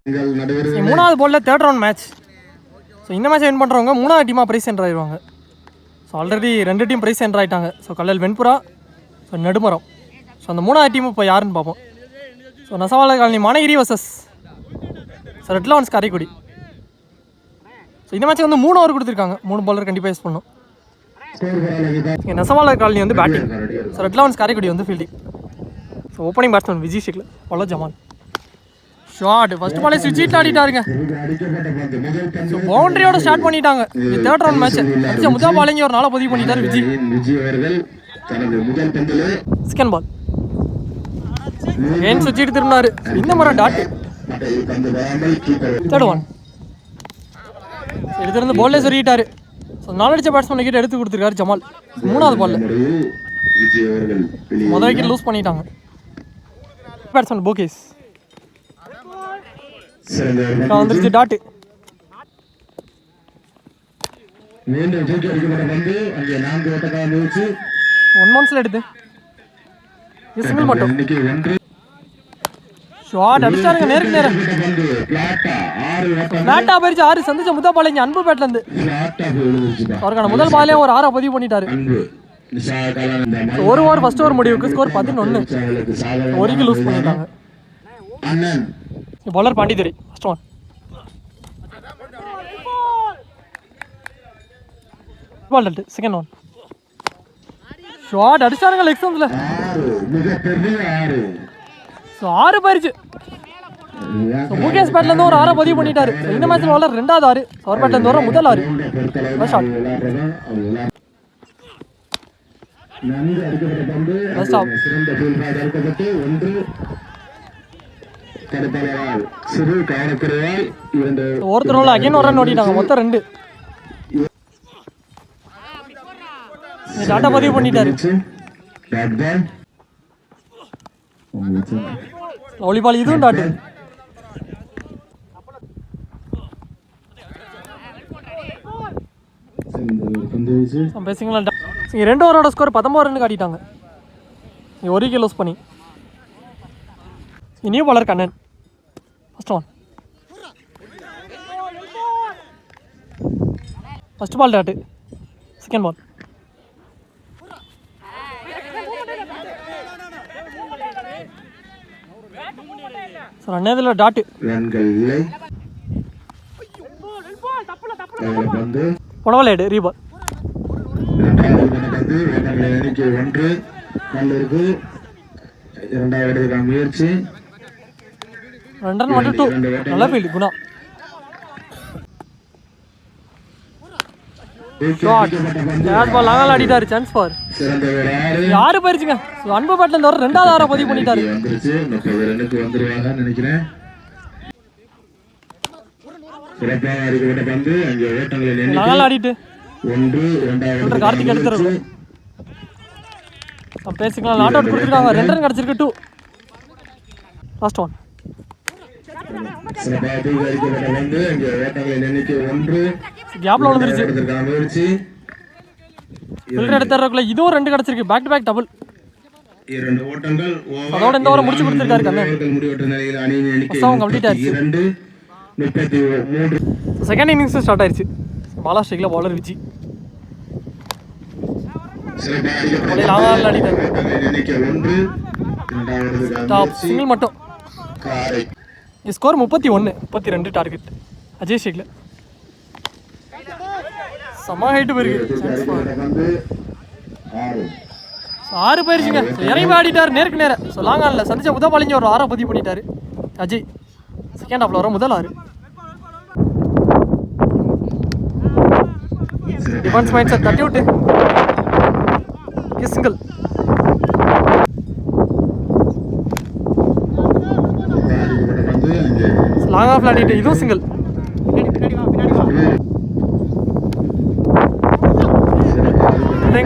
மூணாவது பால்ல third round match. So இந்த மேட்ச் வின் பண்ணுறவங்க மூணாவது டீமாக ப்ரைஸ் என்ட்ரு ஆயிடுவாங்க. So already 2 team prize entry ஆகிட்டாங்க. So Kallal Venpura, so Nedumaram. So அந்த மூணாவது டீம் இப்போ யாருன்னு பார்ப்போம். So Nesavalar colony Managiri versus so red elevens Karaikudi. So இந்த மேட்ச் வந்து 3 ஓவர் கொடுத்துருக்காங்க. 3 பாலர் கண்டிப்பாக யூஸ் பண்ணணும். நெசவாளர் காலனி வந்து batting, so red elevens Karaikudi வந்து fielding. So opening batsman Vijay ஷேக்ல பல ஜமான். ஷார்ட் ஃபர்ஸ்ட் பாலே ஸ்விட்ச் ஆடிட்டாருங்க. ஸோ பவுண்டரியோட ஸ்டார்ட் பண்ணிட்டாங்க இது தேர்ட் ரவுண்ட் மேட்ச். அடிச்ச முதல் பாலிங்க ஒரு 4 பதிவு பண்ணிட்டார் விஜய். செகண்ட் பால் ஏன் சுவிட்ச் திரும்பினாரு. இந்த முறை டாட். தேர்ட் ஒன் எடுத்திருந்து பால்லே சொல்லிட்டாரு. ஸோ 4 அடிச்ச பேட்ஸ்மேன் விக்கெட் எடுத்து கொடுத்துருக்காரு ஜமால். மூணாவது பால்ல முதல் விக்கெட் லூஸ் பண்ணிட்டாங்க. பேட்ஸ்மேன் போகேஸ் வந்துருச்சு டாட். ஒன் மந்த்ஸ்ல எடுத்து சிங்கிள் மட்டும் ஷாட் அடிச்சாருங்க நேருக்கு நேரம். பிளாட்டா போயிருச்சு 6. சந்திச்ச முதல் பால் இங்க அன்பு பேட்ல இருந்து அவருக்கான முதல் பாலே ஒரு 6 பதிவு பண்ணிட்டாரு. ஒரு ஓவர் ஃபர்ஸ்ட் ஓவர் முடிவுக்கு ஸ்கோர் 11. ஒரு விக்கெட் லூஸ் பண்ணிட்டாங்க. Bowler Pondicherry first one ball डल्ट सेकंड वन ஷாட் அடிச்சாருங்க லெக் ஸ்டம்ப்ல. ஸோ 6 போயிருச்சு. ஸோ முகேஷ் பேட்ல இருந்து ஒரு 6 பதிவு பண்ணிட்டாரு. இந்த மேட்ச்ல வாலர் ரெண்டாவது 6, அவர் பேட்ல இருந்து வர முதல் 6. ஷாட் ஒருத்தரோட அகைன் ஒரு ரன் ஓடிட்டாங்க. மொத்தம் 2 டாட்டா பதிவு பண்ணிட்டாரு. லவ்லி பால் இதுவும் டாட்டு. பேசிங்களா 2 ஓவரோட ஸ்கோர் 19 ரன் காட்டிட்டாங்க. ஒரு விக்கெட் லூஸ் பண்ணி new bowler Kannan first one first ball dot second ball so ரன்னேதில் டாட்டு புடவலேடு ரீபால். முயற்சி 2 ரன் மட்டும் 2 நல்ல ஃபீல்டு குணா. ஆடிட்டாரு சான்ஸ் ஃபார் 6 போயிருச்சுங்க. அன்பு பேட்ல இருந்து வர ரெண்டாவது 6 பதிவு பண்ணிட்டாரு. ஆடிட்டு கார்த்திக் எடுத்துரு பேசிக்கலாம். நாட் அவுட் கொடுத்துருக்காங்க. 2 ரன் கிடச்சிருக்கு. 2 லாஸ்ட் ஒன் கேப்ல விழுந்துருச்சு. எடுத்துறதுக்குள்ள இதுவும் 2 கிடைச்சிருக்கு. Back to back double. அதோட இந்த ஓவரை முடிச்சு கொடுத்துருக்காரு கண்ணன். கம்ப்ளீட் ஆயிடுச்சு. செகண்ட் இன்னிங்ஸ் ஸ்டார்ட் ஆயிடுச்சு. பாலா ஸ்ட்ரைக்ல பவுலர் விஜி சிங்கிள் மட்டும். Score 31-32 target. அஜய் ஷேக்ல செம்ம ஹைட்டு போயிருக்கு. 6 போயிருச்சுங்க. இறங்கி ஆடிட்டார் நேருக்கு நேரம். ஸோ லாங் ஆனில் சந்திச்ச முதல் பாலிங்க ஒரு 6 பதிவு பண்ணிட்டாரு அஜய். செகண்ட் ஹாஃப்ல வர முதல் 6. டிஃபென்ஸ் மைண்ட் செட் தட்டி விட்டு சிங்கிள். லாங் ஆஃப் ஆடிட்டு இதுவும் சிங்கிள்.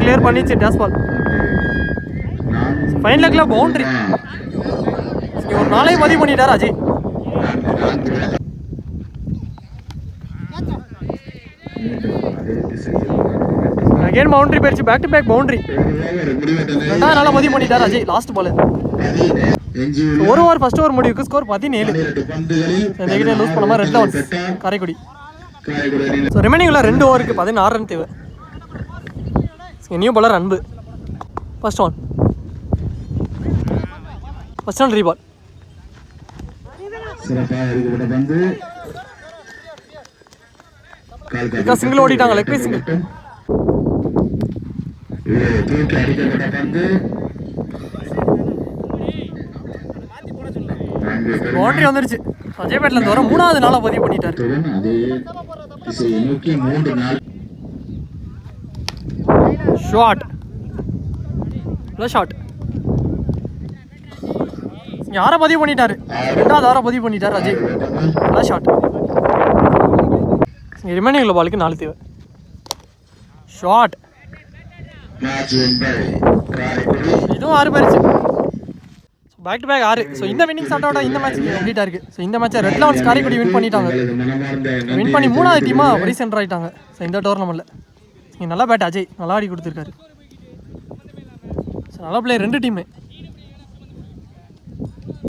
கிளியர் பண்ணிச்சு டேஷ் பால். ஃபைன் லெக்ல பவுண்டரி. ஒரு 4 பதிவு பண்ணிட்டார் அஜய். அகைன் பவுண்டரி போயிடுச்சு. Back to back boundary. 2 நல்லா பதிவு பண்ணிட்டார் அஜய். லாஸ்ட் பால் ஒரு ஓவர் ஃபர்ஸ்ட் ஓவர் முடிவுக்கு ஸ்கோர் 17. இந்த கிட்ட லூஸ் பண்ணாமல் Red elevens Karaikudi. So remaining உள்ள 2 ஓவருக்கு 16 ரன் தேவை. New bowler Anbu. First one ரீபால். சிங்கிள் ஓடிட்டாங்க, லெக் பீஸ் சிங்கிள். பவுண்டரி வந்துருச்சு. அஜய்பேட்ல இருந்து வர 3வது நாளா பதிவு பண்ணிட்டாரு. ஷாட் ஷாட் யாரை பதிவு பண்ணிட்டாரு? 2வது ஆரை பதிவு பண்ணிட்டாரு அஜய். ஷாட். ரிமைனிங் உள்ள பாலுக்கு 4 தேவை. ஷாட். இதுவும் 6 போயிருச்சு. Back to back 6. ஸோ இந்த வின்னிங் ஷாட்டோட இந்த மேட்ச் கம்ப்ளீட்டாக இருக்குது. ஸோ இந்த மேட்சை ரெட் லெவன்ஸ் காரைக்குடி வின் பண்ணிட்டாங்க. வின் பண்ணி 3வது டீமாக பிரைஸ் சென்டர் ஆகிட்டாங்க. ஸோ இந்த டோர்னமெண்ட்டில் நல்லா பேட் அஜய் நல்லா ஆடி கொடுத்துருக்காரு. ஸோ நல்லா பிளேயர் 2 டீமு.